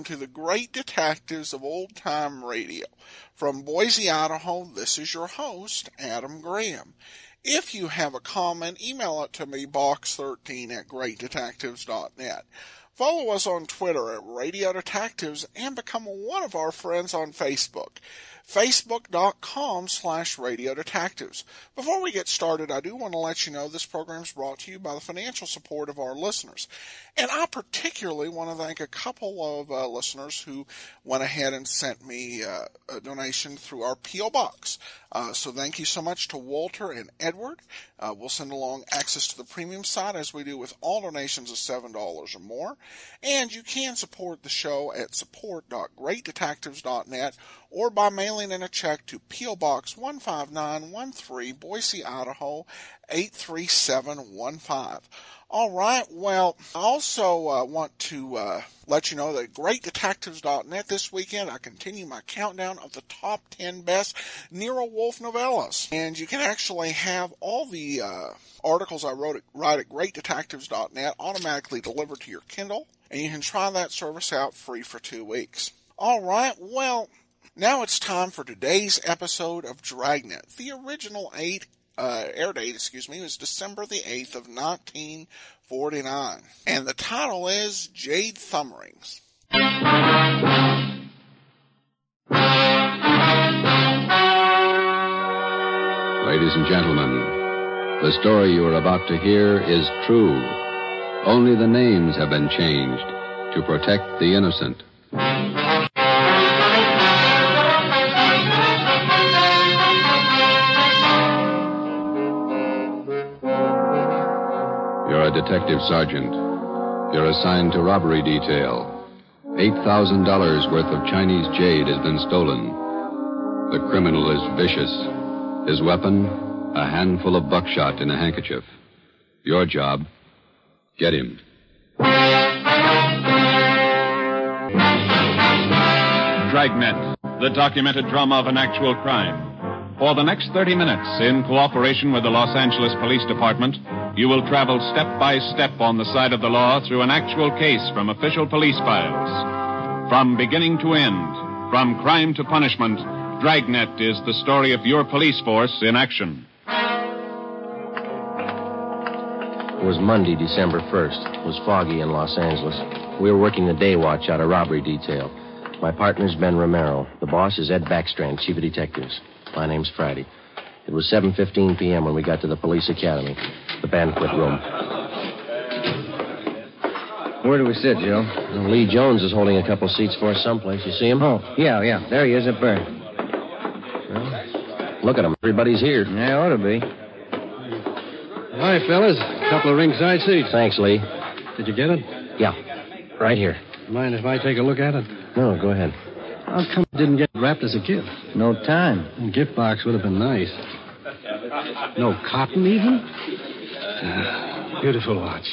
to the great detectives of old-time radio. From Boise, Idaho, this is your host, Adam Graham. If you have a comment, email it to me, box13@greatdetectives.net. Follow us on Twitter at Radio Detectives and become one of our friends on Facebook. Facebook.com/Radio Detectives. Before we get started, I do want to let you know this program is brought to you by the financial support of our listeners. And I particularly want to thank a couple of listeners who went ahead and sent me a donation through our P.O. Box. So thank you so much to Walter and Edward. We'll send along access to the premium side as we do with all donations of $7 or more. And you can support the show at support.greatdetectives.net or by mailing in a check to P.O. Box 15913, Boise, Idaho 83715. All right, well, I also want to let you know that at GreatDetectives.net this weekend, I continue my countdown of the top 10 best Nero Wolfe novellas. And you can actually have all the articles I write at GreatDetectives.net automatically delivered to your Kindle, and you can try that service out free for 2 weeks. All right, well, now it's time for today's episode of Dragnet. The original air date, was December the 8th of 1949. And the title is Jade Thumberings. Ladies and gentlemen, the story you are about to hear is true. Only the names have been changed to protect the innocent. You're a detective sergeant. You're assigned to robbery detail. $8,000 worth of Chinese jade has been stolen. The criminal is vicious. His weapon, a handful of buckshot in a handkerchief. Your job, get him. Dragnet, the documented drama of an actual crime. For the next 30 minutes, in cooperation with the Los Angeles Police Department, you will travel step by step on the side of the law through an actual case from official police files. From beginning to end, from crime to punishment, Dragnet is the story of your police force in action. It was Monday, December 1st. It was foggy in Los Angeles. We were working the day watch out of robbery detail. My partner's Ben Romero. The boss is Ed Backstrand, chief of detectives. My name's Friday. It was 7:15 p.m. when we got to the police academy, the banquet room. Where do we sit, Joe? Well, Lee Jones is holding a couple seats for us someplace. You see him? Oh, yeah. There he is up there. Well, look at him. Everybody's here. Yeah, ought to be. Hi, fellas. A couple of ringside seats. Thanks, Lee. Did you get it? Yeah, right here. Mind if I take a look at it? No, go ahead. How come it didn't get wrapped as a gift? No time. A gift box would have been nice. No cotton, even? Beautiful watch.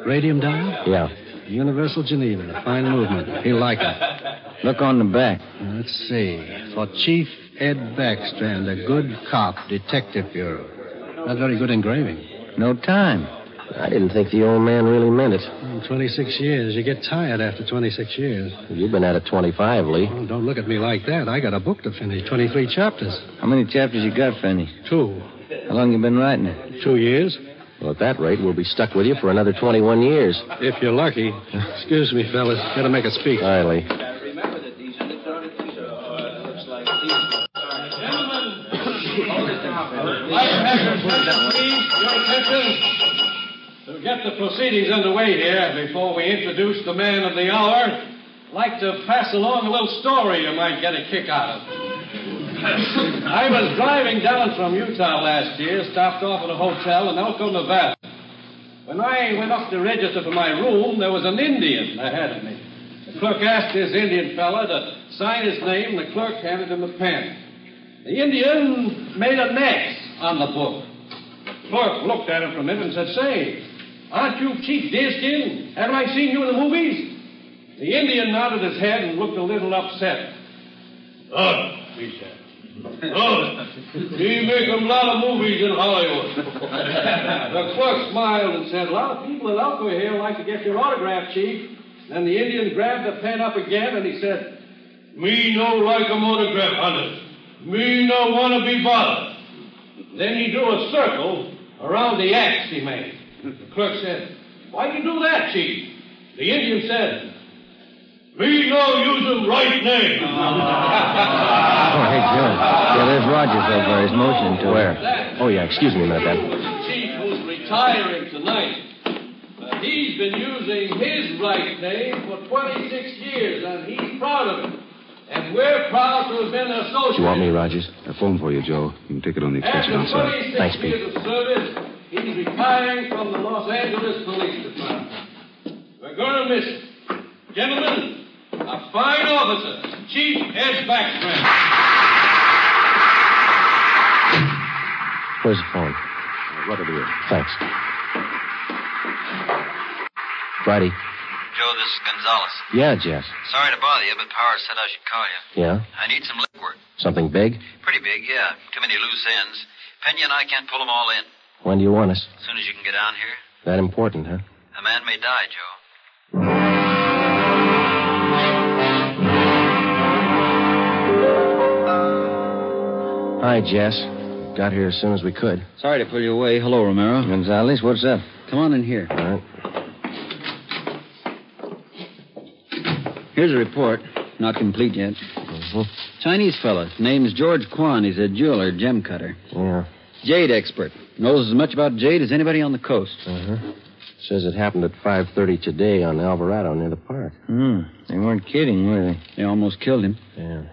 Radium dial? Yeah. Universal Geneva. Fine movement. He'll like it. Look on the back. Let's see. For Chief Ed Backstrand, a good cop, Detective Bureau. Not very good engraving. No time. I didn't think the old man really meant it. 26 years. You get tired after 26 years. You've been at it 25, Lee. Oh, don't look at me like that. I got a book to finish. 23 chapters. How many chapters you got, Fanny? 2. How long you been writing it? 2 years. Well, at that rate, we'll be stuck with you for another 21 years. If you're lucky. Excuse me, fellas. Got to make a speech. All right, Lee. To get the proceedings underway here, before we introduce the man of the hour, I'd like to pass along a little story you might get a kick out of. I was driving down from Utah last year, stopped off at a hotel in Elko, Nevada. When I went up to register for my room, there was an Indian ahead of me. The clerk asked this Indian fella to sign his name, and the clerk handed him a pen. The Indian made an X on the book. The clerk looked at him for a minute and said, "Say, aren't you Chief Deerskin? Haven't I seen you in the movies?" The Indian nodded his head and looked a little upset. "Oh," he said. "Oh, we make a lot of movies in Hollywood." The clerk smiled and said, "A lot of people at Elko here like to get your autograph, Chief. Then the Indian grabbed the pen up again and he said, "Me no like a monograph hunter. Me no want to be bothered." Then he drew a circle around the axe he made. The clerk said, "Why'd you do that, Chief?" The Indian said, "Me no use him right name." Oh, hey, Joe. Yeah, there's Rogers over there. He's motioning to where? Oh, yeah, excuse me a minute, Ben. The chief who's retiring tonight. But he's been using his right name for 26 years, and he's proud of it. And we're proud to have been associated. Do you want me, Rogers? A phone for you, Joe. You can take it on the extension After outside. 26 Thanks, Pete. years of service, he's retiring from the Los Angeles Police Department. We're going to miss him. Gentlemen, a fine officer, Chief Ed Backstrand. Where's the phone? Right over here. Thanks. Friday. Joe, this is Gonzalez. Yeah, Jess. Sorry to bother you, but Power said I should call you. Yeah? I need some liquid. Something big? Pretty big, yeah. Too many loose ends. Pena and I can't pull them all in. When do you want us? As soon as you can get down here. That important, huh? A man may die, Joe. Hi, Jess. Got here as soon as we could. Sorry to pull you away. Hello, Romero. Gonzalez, what's up? Come on in here. All right. Here's a report. Not complete yet. Mm-hmm. Chinese fella. Name's George Kwan. He's a jeweler, gem cutter. Yeah. Jade expert. Knows as much about jade as anybody on the coast. Uh-huh. Says it happened at 5:30 today on Alvarado near the park. They weren't kidding, were they? They almost killed him. Yeah.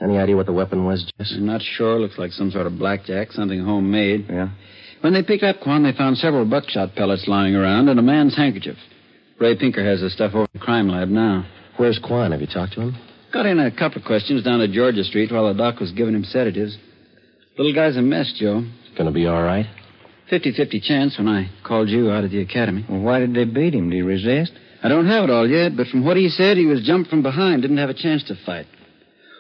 Any idea what the weapon was, Jess? I'm not sure. Looks like some sort of blackjack, something homemade. Yeah. When they picked up Kwan, they found several buckshot pellets lying around and a man's handkerchief. Ray Pinker has the stuff over at the crime lab now. Where's Kwan? Have you talked to him? Got in a couple of questions down at Georgia Street while the doc was giving him sedatives. Little guy's a mess, Joe. Gonna be all right? 50-50 chance when I called you out of the academy. Well, why did they beat him? Did he resist? I don't have it all yet, but from what he said, he was jumped from behind, didn't have a chance to fight.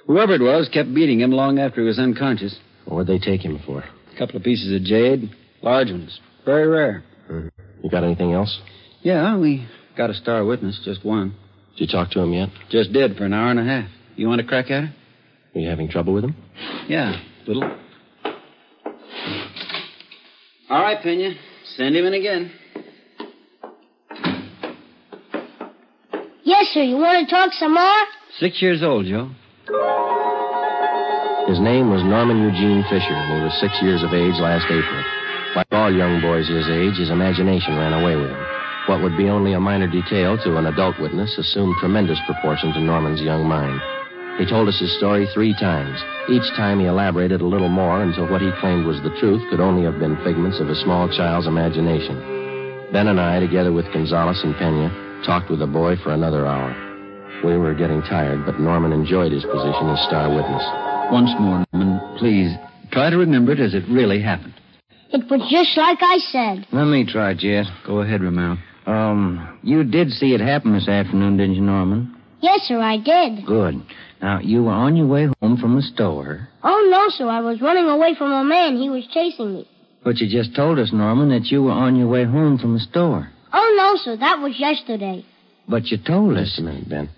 Whoever it was kept beating him long after he was unconscious. What'd they take him for? A couple of pieces of jade, large ones, very rare. Mm-hmm. You got anything else? Yeah, we got a star witness, just one. Did you talk to him yet? Just did for an hour and a half. You want to crack at her? Are you having trouble with him? Yeah, little. All right, Pena. Send him in again. Yes, sir. You want to talk some more? 6 years old, Joe. His name was Norman Eugene Fisher, and he was 6 years of age last April. Like all young boys his age, his imagination ran away with him. What would be only a minor detail to an adult witness assumed tremendous proportion to Norman's young mind. He told us his story 3 times. Each time he elaborated a little more until what he claimed was the truth could only have been figments of a small child's imagination. Ben and I, together with Gonzalez and Pena, talked with the boy for another hour. We were getting tired, but Norman enjoyed his position as star witness. Once more, Norman, please, try to remember it as it really happened. It was just like I said. Let me try, Jess. Go ahead, Romero. You did see it happen this afternoon, didn't you, Norman? Yes, sir, I did. Good. Now, you were on your way home from the store. Oh, no, sir. I was running away from a man. He was chasing me. But you just told us, Norman, that you were on your way home from the store. Oh, no, sir. That was yesterday. But you told us. Just a minute, Ben.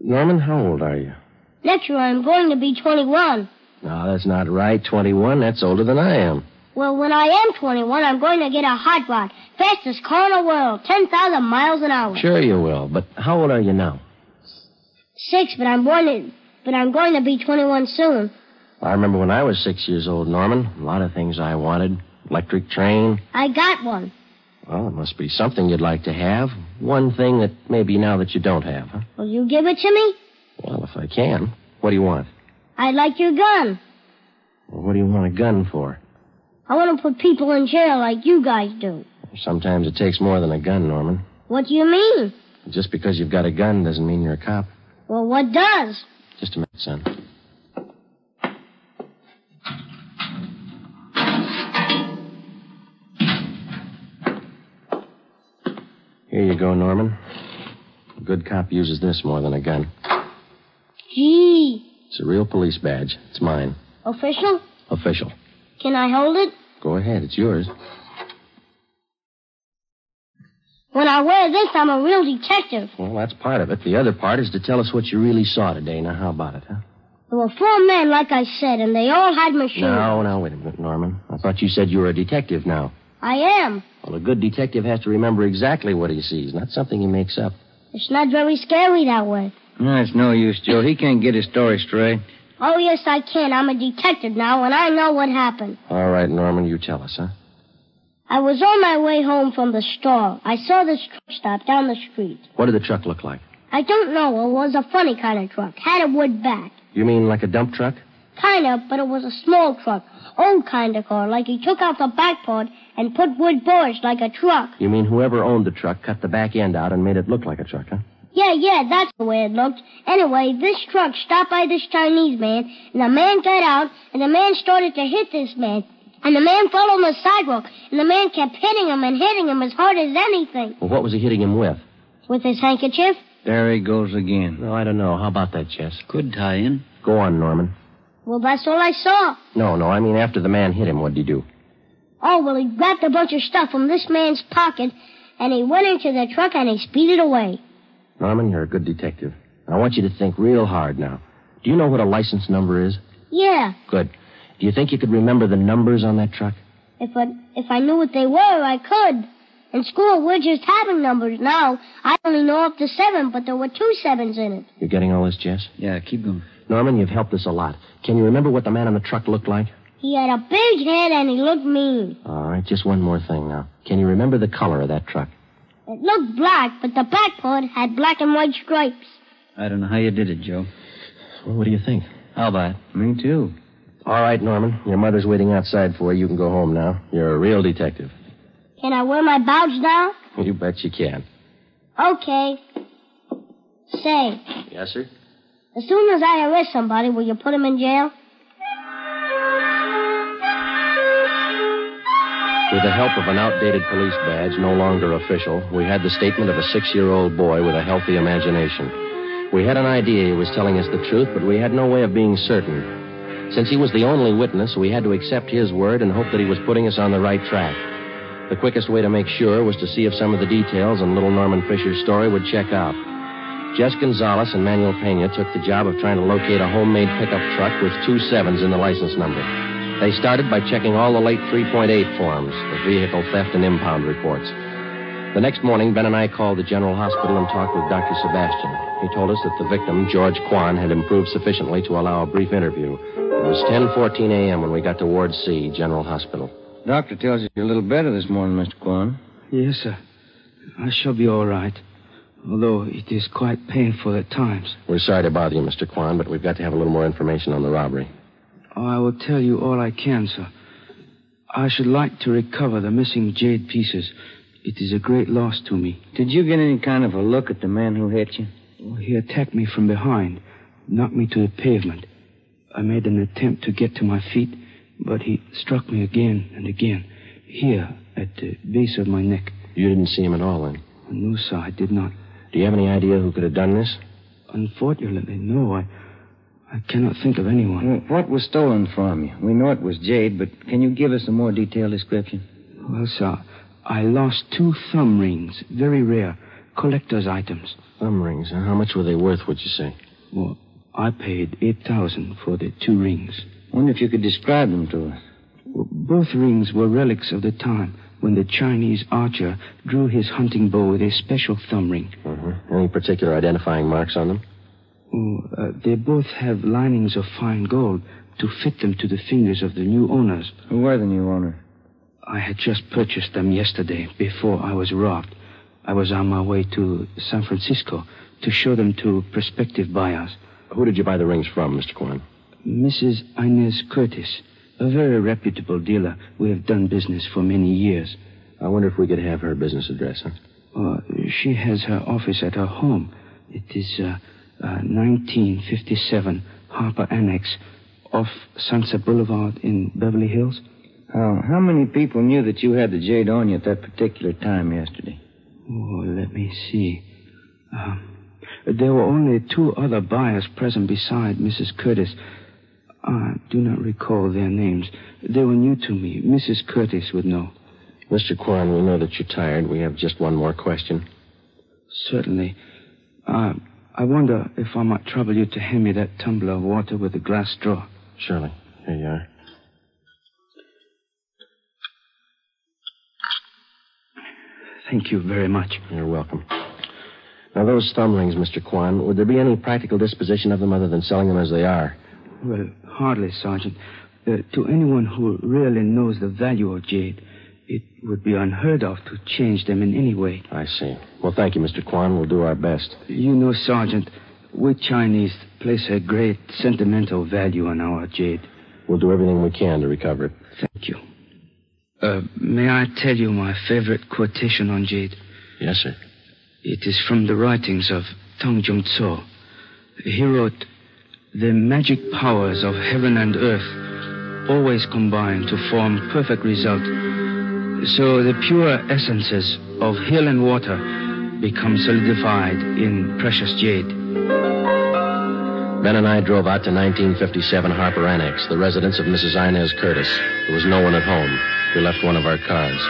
Norman, how old are you? Next year I'm going to be 21. No, that's not right. 21, that's older than I am. Well, when I am 21, I'm going to get a hot rod. Fastest car in the world. 10,000 miles an hour. Sure you will. But how old are you now? 6, but I'm going to be 21 soon. I remember when I was 6 years old, Norman. A lot of things I wanted. Electric train. I got one. Well, it must be something you'd like to have. One thing that maybe now that you don't have, huh? Will you give it to me? Well, if I can. What do you want? I'd like your gun. Well, what do you want a gun for? I want to put people in jail like you guys do. Sometimes it takes more than a gun, Norman. What do you mean? Just because you've got a gun doesn't mean you're a cop. Well, what does? Just a minute, son. Here you go, Norman. A good cop uses this more than a gun. Gee. It's a real police badge. It's mine. Official? Official. Can I hold it? Go ahead. It's yours. When I wear this, I'm a real detective. Well, that's part of it. The other part is to tell us what you really saw today. Now, how about it, huh? There were 4 men, like I said, and they all had machines. No, wait a minute, Norman. I thought you said you were a detective now. I am. Well, a good detective has to remember exactly what he sees, not something he makes up. It's not very scary that way. No, it's no use, Joe. He can't get his story straight. Oh, yes, I can. I'm a detective now, and I know what happened. All right, Norman, you tell us, huh? I was on my way home from the store. I saw this truck stop down the street. What did the truck look like? I don't know. It was a funny kind of truck. Had a wood back. You mean like a dump truck? Kind of, but it was a small truck. Old kind of car, like he took out the back part and put wood boards like a truck. You mean whoever owned the truck cut the back end out and made it look like a truck, huh? Yeah, that's the way it looked. Anyway, this truck stopped by this Chinese man, and the man got out, and the man started to hit this man. And the man fell on the sidewalk, and the man kept hitting him and hitting him as hard as anything. Well, what was he hitting him with? With his handkerchief? There he goes again. No, I don't know. How about that, Jess? Could tie in. Go on, Norman. Well, that's all I saw. No, I mean after the man hit him, what'd he do? Oh, well, he grabbed a bunch of stuff from this man's pocket, and he went into the truck and he speeded away. Norman, you're a good detective. I want you to think real hard now. Do you know what a license number is? Yeah. Good. Do you think you could remember the numbers on that truck? If I knew what they were, I could. In school, we're just having numbers now. I only know up to 7, but there were 2 7s in it. You getting all this, Jess? Yeah, keep going. Norman, you've helped us a lot. Can you remember what the man on the truck looked like? He had a big head and he looked mean. All right, just one more thing now. Can you remember the color of that truck? It looked black, but the back part had black and white stripes. I don't know how you did it, Joe. Well, what do you think? How about it? Me too. All right, Norman. Your mother's waiting outside for you. You can go home now. You're a real detective. Can I wear my badge now? You bet you can. Okay. Say. Yes, sir? As soon as I arrest somebody, will you put him in jail? With the help of an outdated police badge, no longer official, we had the statement of a 6-year-old boy with a healthy imagination. We had an idea he was telling us the truth, but we had no way of being certain. Since he was the only witness, we had to accept his word and hope that he was putting us on the right track. The quickest way to make sure was to see if some of the details in little Norman Fisher's story would check out. Jess Gonzalez and Manuel Pena took the job of trying to locate a homemade pickup truck with 2 7s in the license number. They started by checking all the late 3.8 forms, the vehicle theft and impound reports. The next morning, Ben and I called the General Hospital and talked with Dr. Sebastian. He told us that the victim, George Kwan, had improved sufficiently to allow a brief interview. It was 10:14 a.m. when we got to Ward C, General Hospital. Doctor tells you you're a little better this morning, Mr. Kwan. Yes, sir. I shall be all right, although it is quite painful at times. We're sorry to bother you, Mr. Kwan, but we've got to have a little more information on the robbery. Oh, I will tell you all I can, sir. I should like to recover the missing jade pieces. It is a great loss to me. Did you get any kind of a look at the man who hit you? Oh, he attacked me from behind, knocked me to the pavement. I made an attempt to get to my feet, but he struck me again and again, here at the base of my neck. You didn't see him at all, then? No, sir, I did not. Do you have any idea who could have done this? Unfortunately, no. I cannot think of anyone. What was stolen from you? We know it was jade, but can you give us a more detailed description? Well, sir, I lost 2 thumb rings, very rare, collector's items. Thumb rings? Huh? How much were they worth, would you say? Well, I paid $8,000 for the 2 rings. I wonder if you could describe them to us. Well, both rings were relics of the time when the Chinese archer drew his hunting bow with a special thumb ring. Any particular identifying marks on them? Oh, they both have linings of fine gold to fit them to the fingers of the new owners. Who were the new owners? I had just purchased them yesterday, before I was robbed. I was on my way to San Francisco to show them to prospective buyers. Who did you buy the rings from, Mr. Kwan? Mrs. Inez Curtis, a very reputable dealer. We have done business for many years. I wonder if we could have her business address, huh? She has her office at her home. It is 1957 Harper Annex off Sunset Boulevard in Beverly Hills. How many people knew that you had the jade on you at that particular time yesterday? Oh, let me see. There were only 2 other buyers present beside Mrs. Curtis. I do not recall their names. They were new to me. Mrs. Curtis would know. Mr. Kwan, we know that you're tired. We have just one more question. Certainly. I wonder if I might trouble you to hand me that tumbler of water with a glass straw. Surely. Here you are. Thank you very much. You're welcome. Now, those thumb rings, Mr. Kwan, would there be any practical disposition of them other than selling them as they are? Well, hardly, Sergeant. To anyone who really knows the value of jade, it would be unheard of to change them in any way. I see. Well, thank you, Mr. Kwan. We'll do our best. You know, Sergeant, we Chinese place a great sentimental value on our jade. We'll do everything we can to recover it. Thank you. May I tell you my favorite quotation on jade? Yes, sir. It is from the writings of Tong Jung Tso. He wrote, "The magic powers of heaven and earth always combine to form perfect result. So the pure essences of hill and water become solidified in precious jade." Ben and I drove out to 1957 Harper Annex, the residence of Mrs. Inez Curtis. There was no one at home. We left one of our cars.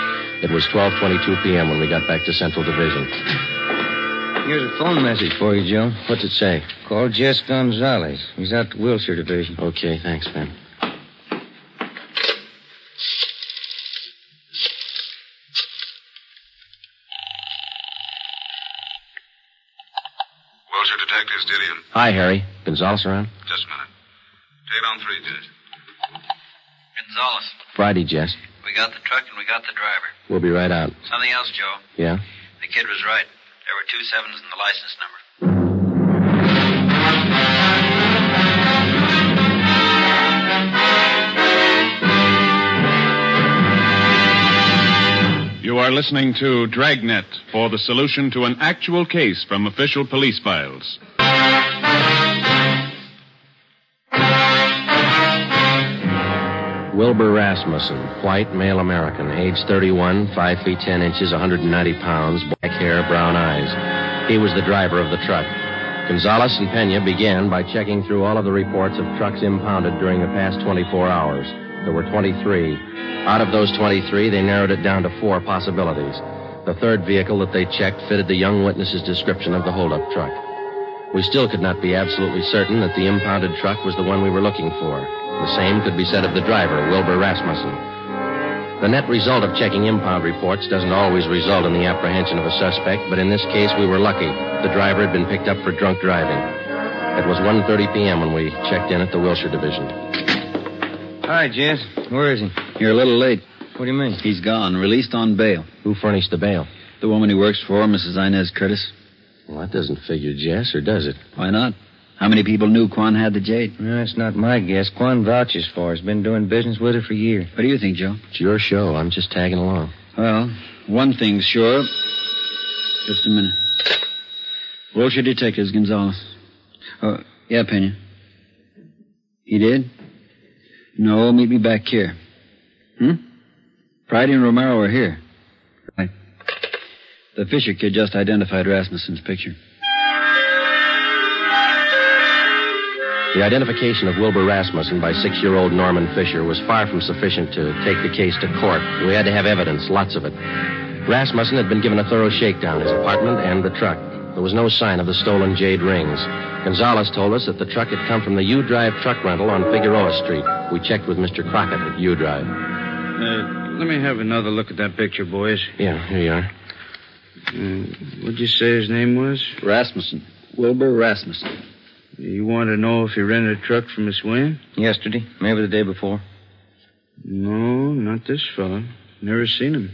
It was 12:22 p.m. when we got back to Central Division. Here's a phone message for you, Joe. What's it say? Call Jess Gonzalez. He's out to Wilshire Division. Okay, thanks, Ben. Wilshire Detectives, Dillian. Hi, Harry. Gonzalez around? Just a minute. Take on 3, Jess. Gonzalez, Friday, Jess. we got the truck and we got the driver. We'll be right out. Something else, Joe. Yeah? The kid was right. There were 2 7s in the license number. You are listening to Dragnet for the solution to an actual case from official police files. Wilbur Rasmussen, white, male American, age 31, 5 feet 10 inches, 190 pounds, black hair, brown eyes. He was the driver of the truck. Gonzalez and Pena began by checking through all of the reports of trucks impounded during the past 24 hours. There were 23. Out of those 23, they narrowed it down to 4 possibilities. The third vehicle that they checked fitted the young witness's description of the holdup truck. We still could not be absolutely certain that the impounded truck was the one we were looking for. The same could be said of the driver, Wilbur Rasmussen. The net result of checking impound reports doesn't always result in the apprehension of a suspect, but in this case we were lucky. The driver had been picked up for drunk driving. It was 1:30 p.m. when we checked in at the Wilshire Division. Hi, Jess. Where is he? You're a little late. What do you mean? He's gone, released on bail. Who furnished the bail? The woman he works for, Mrs. Inez Curtis. Well, that doesn't figure, Jess, or does it? Why not? How many people knew Quan had the jade? No, it's not my guess. Quan vouches for her. He's been doing business with her for years. What do you think, Joe? It's your show. I'm just tagging along. Well, one thing's sure. Just a minute. Wilshire Detectives, Gonzalez. Oh, yeah, Pena. He did? No, meet me back here. Friday and Romero are here. Right. The Fisher kid just identified Rasmussen's picture. The identification of Wilbur Rasmussen by 6-year-old Norman Fisher was far from sufficient to take the case to court. We had to have evidence, lots of it. Rasmussen had been given a thorough shakedown, his apartment and the truck. There was no sign of the stolen jade rings. Gonzalez told us that the truck had come from the U-Drive truck rental on Figueroa Street. We checked with Mr. Crockett at U-Drive. Let me have another look at that picture, boys. Yeah, here you are. What'd you say his name was? Rasmussen. Wilbur Rasmussen. You want to know if he rented a truck from Miss Wayne? Yesterday. Maybe the day before. No, not this fellow. Never seen him.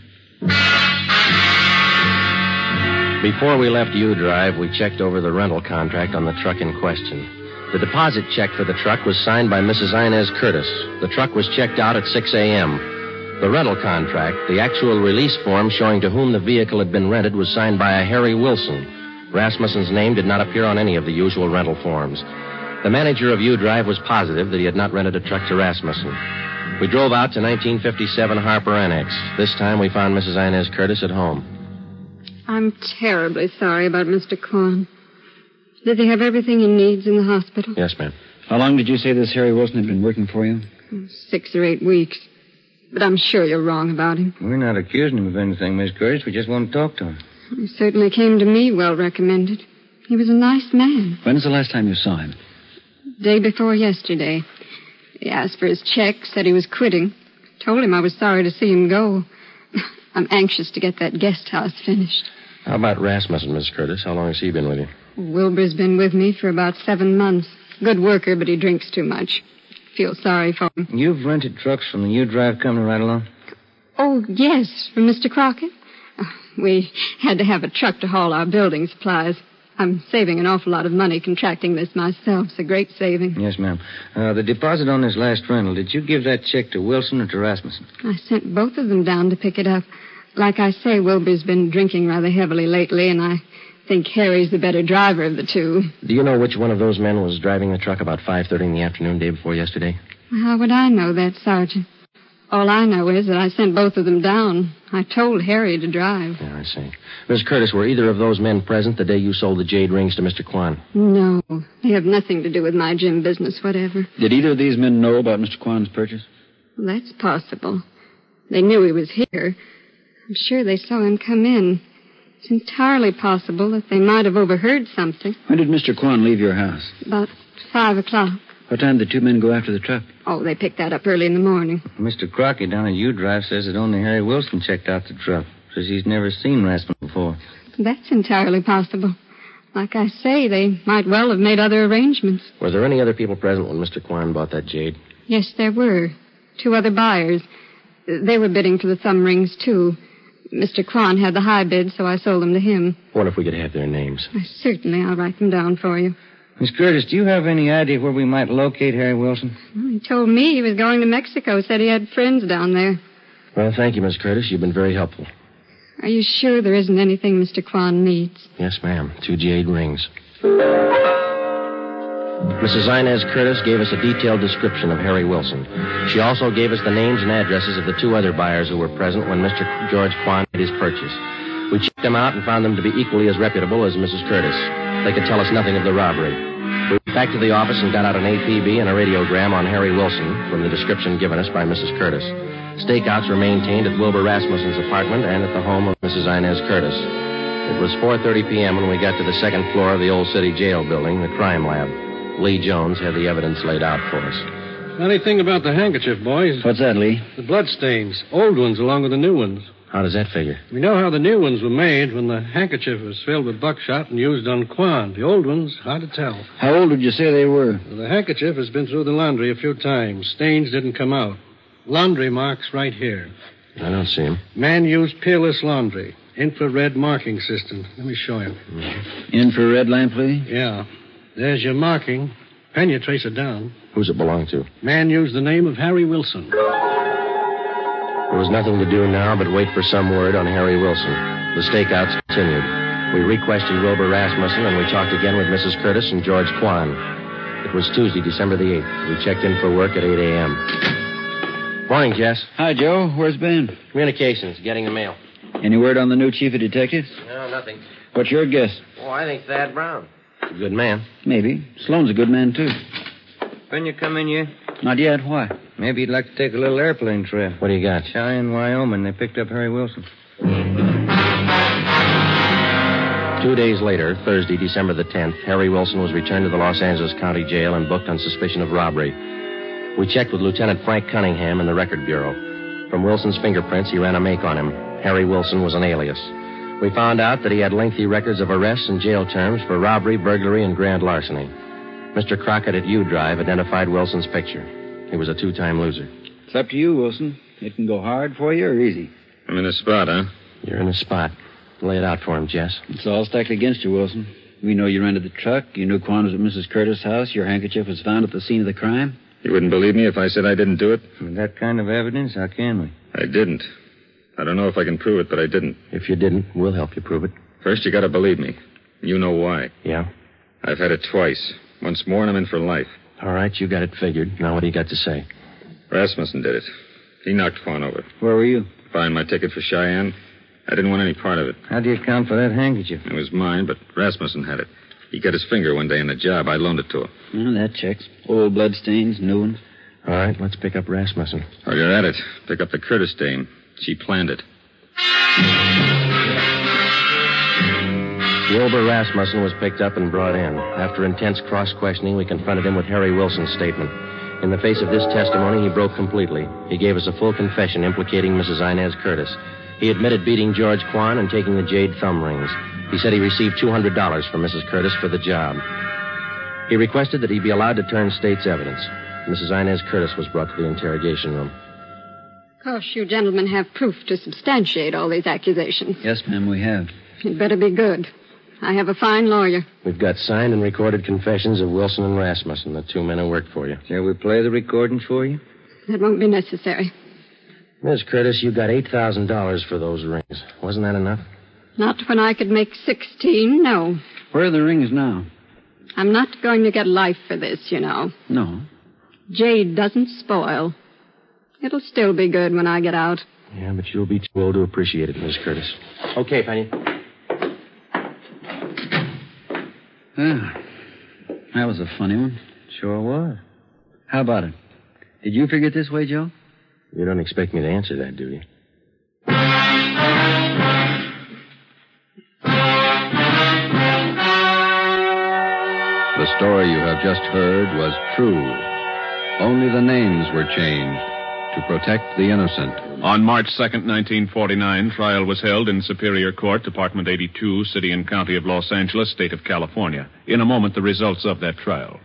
Before we left U-Drive, we checked over the rental contract on the truck in question. The deposit check for the truck was signed by Mrs. Inez Curtis. The truck was checked out at 6 a.m. The rental contract, the actual release form showing to whom the vehicle had been rented, was signed by a Harry Wilson. Rasmussen's name did not appear on any of the usual rental forms. The manager of U-Drive was positive that he had not rented a truck to Rasmussen. We drove out to 1957 Harper Annex. This time we found Mrs. Inez Curtis at home. I'm terribly sorry about Mr. Corn. Does he have everything he needs in the hospital? Yes, ma'am. How long did you say this Harry Wilson had been working for you? 6 or 8 weeks. But I'm sure you're wrong about him. We're not accusing him of anything, Miss Curtis. We just want to talk to him. He certainly came to me well recommended. He was a nice man. When's the last time you saw him? Day before yesterday. He asked for his check, said he was quitting. Told him I was sorry to see him go. I'm anxious to get that guest house finished. How about Rasmussen, Miss Curtis? How long has he been with you? Wilbur's been with me for about 7 months. Good worker, but he drinks too much. Feel sorry for him. You've rented trucks from the U-Drive company right along? Oh, yes, from Mr. Crockett. We had to have a truck to haul our building supplies. I'm saving an awful lot of money contracting this myself. It's a great saving. Yes, ma'am. The deposit on this last rental, did you give that check to Wilson or to Rasmussen? I sent both of them down to pick it up. Like I say, Wilbur's been drinking rather heavily lately, and I think Harry's the better driver of the two. Do you know which one of those men was driving the truck about 5:30 in the afternoon day before yesterday? How would I know that, Sergeant? All I know is that I sent both of them down. I told Harry to drive. Yeah, I see. Miss Curtis, were either of those men present the day you sold the Jade rings to Mr. Kwan? No. They have nothing to do with my gym business, whatever. Did either of these men know about Mr. Kwan's purchase? Well, that's possible. They knew he was here. I'm sure they saw him come in. It's entirely possible that they might have overheard something. When did Mr. Kwan leave your house? About 5 o'clock. What time did the two men go after the truck? Oh, they picked that up early in the morning. Mr. Crockett down at U-Drive says that only Harry Wilson checked out the truck. Says he's never seen Rasmussen before. That's entirely possible. Like I say, they might well have made other arrangements. Were there any other people present when Mr. Kwan bought that Jade? Yes, there were. 2 other buyers. They were bidding for the thumb rings, too. Mr. Kwan had the high bid, so I sold them to him. I wonder if we could have their names. Certainly, I'll write them down for you. Miss Curtis, do you have any idea where we might locate Harry Wilson? Well, he told me he was going to Mexico, said he had friends down there. Well, thank you, Miss Curtis. You've been very helpful. Are you sure there isn't anything Mr. Kwan needs? Yes, ma'am. 2 Jade rings. Mrs. Inez Curtis gave us a detailed description of Harry Wilson. She also gave us the names and addresses of the 2 other buyers who were present when Mr. George Kwan made his purchase. We checked them out and found them to be equally as reputable as Mrs. Curtis. They could tell us nothing of the robbery. We went back to the office and got out an APB and a radiogram on Harry Wilson from the description given us by Mrs. Curtis. Stakeouts were maintained at Wilbur Rasmussen's apartment and at the home of Mrs. Inez Curtis. It was 4:30 p.m. when we got to the 2nd floor of the old city jail building, the crime lab. Lee Jones had the evidence laid out for us. Funny thing about the handkerchief, boys. What's that, Lee? The bloodstains. Old ones along with the new ones. How does that figure? We know how the new ones were made when the handkerchief was filled with buckshot and used on Kwan. The old ones, hard to tell. How old would you say they were? Well, the handkerchief has been through the laundry a few times. Stains didn't come out. Laundry marks right here. I don't see them. Man used peerless laundry. Infrared marking system. Let me show you. Infrared lamp, Lee? Yeah. There's your marking. Pen you trace it down. Who's it belong to? Man used the name of Harry Wilson. There was nothing to do now but wait for some word on Harry Wilson. The stakeouts continued. We re-questioned Wilbur Rasmussen, and we talked again with Mrs. Curtis and George Kwan. It was Tuesday, December the 8th. We checked in for work at 8 a.m. Morning, Jess. Hi, Joe. Where's Ben? Communications, getting the mail. Any word on the new chief of detectives? No, nothing. What's your guess? Oh, I think Thad Brown. A good man. Maybe. Sloan's a good man, too. When you come in here? Not yet. Why? Maybe you'd like to take a little airplane trip. What do you got? Cheyenne, Wyoming. They picked up Harry Wilson. 2 days later, Thursday, December the 10th, Harry Wilson was returned to the Los Angeles County Jail and booked on suspicion of robbery. We checked with Lieutenant Frank Cunningham in the Record Bureau. From Wilson's fingerprints, he ran a make on him. Harry Wilson was an alias. We found out that he had lengthy records of arrests and jail terms for robbery, burglary, and grand larceny. Mr. Crockett at U-Drive identified Wilson's picture. He was a 2-time loser. It's up to you, Wilson. It can go hard for you or easy. I'm in a spot, huh? You're in a spot. Lay it out for him, Jess. It's all stacked against you, Wilson. We know you rented the truck. You knew Quan was at Mrs. Curtis' house. Your handkerchief was found at the scene of the crime. You wouldn't believe me if I said I didn't do it? With that kind of evidence, how can we? I didn't. I don't know if I can prove it, but I didn't. If you didn't, we'll help you prove it. First, you gotta believe me. You know why. Yeah? I've had it twice. Once more, and I'm in for life. All right, you got it figured. Now what do you got to say? Rasmussen did it. He knocked Quan over. Where were you? Buying my ticket for Cheyenne. I didn't want any part of it. How do you account for that handkerchief? It was mine, but Rasmussen had it. He cut his finger one day in the job. I loaned it to him. Well, that checks. Old bloodstains, new ones. All right, let's pick up Rasmussen. While you're at it, pick up the Curtis dame. She planned it. Wilbur Rasmussen was picked up and brought in. After intense cross-questioning, we confronted him with Harry Wilson's statement. In the face of this testimony, he broke completely. He gave us a full confession implicating Mrs. Inez Curtis. He admitted beating George Kwan and taking the Jade thumb rings. He said he received $200 from Mrs. Curtis for the job. He requested that he be allowed to turn state's evidence. Mrs. Inez Curtis was brought to the interrogation room. Of course, you gentlemen have proof to substantiate all these accusations. Yes, ma'am, we have. It better be good. I have a fine lawyer. We've got signed and recorded confessions of Wilson and Rasmussen, the two men who worked for you. Shall we play the recording for you? That won't be necessary. Miss Curtis, you got $8,000 for those rings. Wasn't that enough? Not when I could make 16, no. Where are the rings now? I'm not going to get life for this, you know. No. Jade doesn't spoil. It'll still be good when I get out. Yeah, but you'll be too old to appreciate it, Miss Curtis. Okay, Penny. That was a funny one. Sure was. How about it? Did you figure it this way, Joe? You don't expect me to answer that, do you? The story you have just heard was true. Only the names were changed to protect the innocent. On March 2nd, 1949, trial was held in Superior Court, Department 82, City and County of Los Angeles, State of California. In a moment, the results of that trial.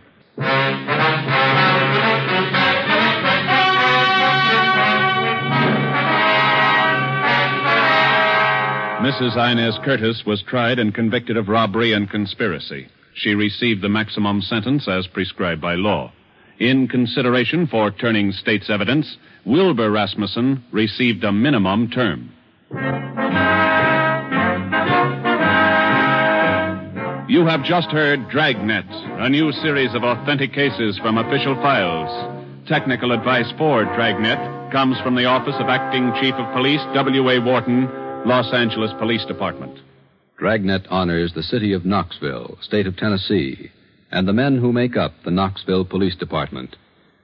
Mrs. Inez Curtis was tried and convicted of robbery and conspiracy. She received the maximum sentence as prescribed by law. In consideration for turning state's evidence, Wilbur Rasmussen received a minimum term. You have just heard Dragnet, a new series of authentic cases from official files. Technical advice for Dragnet comes from the Office of Acting Chief of Police, W.A. Wharton, Los Angeles Police Department. Dragnet honors the city of Knoxville, state of Tennessee, and the men who make up the Knoxville Police Department,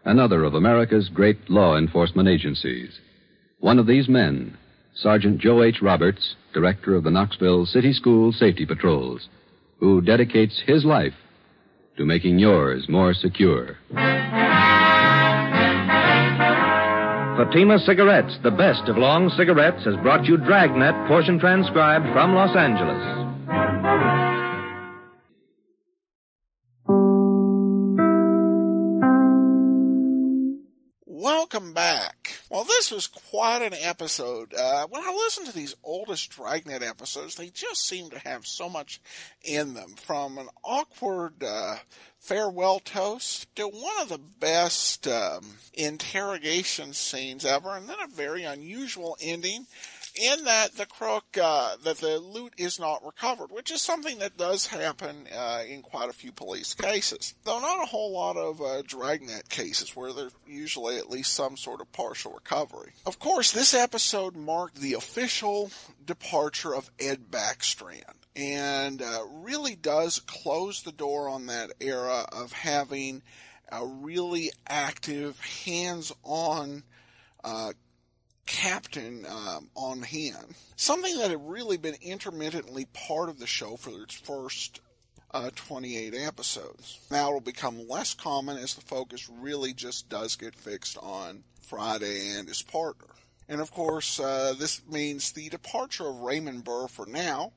another of America's great law enforcement agencies. One of these men, Sergeant Joe H. Roberts, director of the Knoxville City School Safety Patrols, who dedicates his life to making yours more secure. Fatima Cigarettes, the best of long cigarettes, has brought you Dragnet, portion transcribed from Los Angeles. Welcome back. Well, this was quite an episode. When I listen to these oldest Dragnet episodes, they just seem to have so much in them. From an awkward farewell toast to one of the best interrogation scenes ever, and then a very unusual ending in that the crook, that the loot is not recovered, which is something that does happen in quite a few police cases. Though not a whole lot of Dragnet cases where there's usually at least some sort of partial recovery. Of course, this episode marked the official departure of Ed Backstrand, and really does close the door on that era of having a really active, hands-on captain on hand. Something that had really been intermittently part of the show for its first 28 episodes. Now it'll become less common as the focus really just does get fixed on Friday and his partner. And of course, this means the departure of Raymond Burr for now,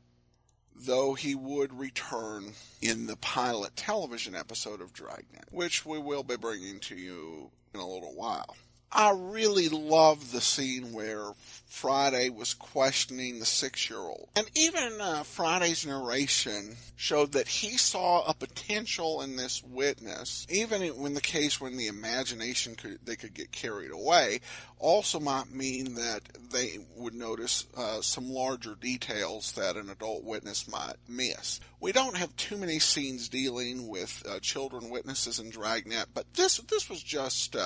though he would return in the pilot television episode of Dragnet, which we will be bringing to you in a little while. I really love the scene where Friday was questioning the 6-year-old. And even Friday's narration showed that he saw a potential in this witness, even in the case when the imagination they could get carried away, also might mean that they would notice some larger details that an adult witness might miss. We don't have too many scenes dealing with children witnesses in Dragnet, but this was just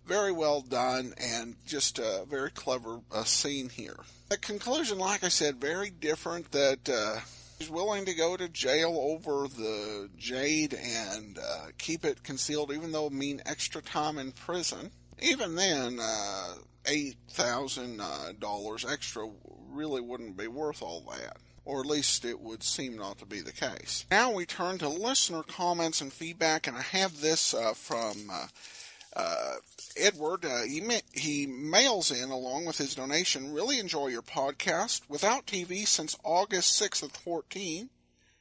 very well done and just a very clever scene here. The conclusion, like I said, very different that He's willing to go to jail over the Jade and keep it concealed, even though it mean extra time in prison. Even then, $8,000 extra really wouldn't be worth all that. Or at least it would seem not to be the case. Now we turn to listener comments and feedback, and I have this from Edward. He mails in along with his donation. Really enjoy your podcast. Without TV since August 6th of 14.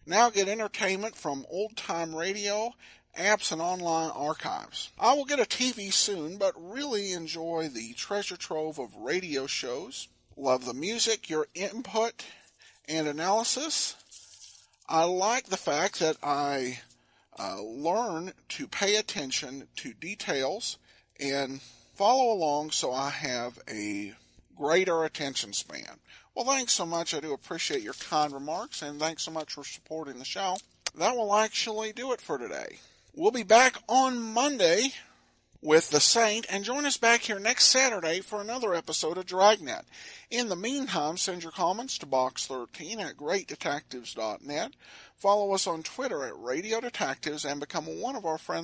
Now get entertainment from old-time radio, apps, and online archives. I will get a TV soon, but really enjoy the treasure trove of radio shows. Love the music, your input, and analysis. I like the fact that I learn to pay attention to details and follow along so I have a greater attention span. Well, thanks so much. I do appreciate your kind remarks, and thanks so much for supporting the show. That will actually do it for today. We'll be back on Monday with The Saint, and join us back here next Saturday for another episode of Dragnet. In the meantime, send your comments to box13@greatdetectives.net. Follow us on Twitter @Radio Detectives and become one of our friends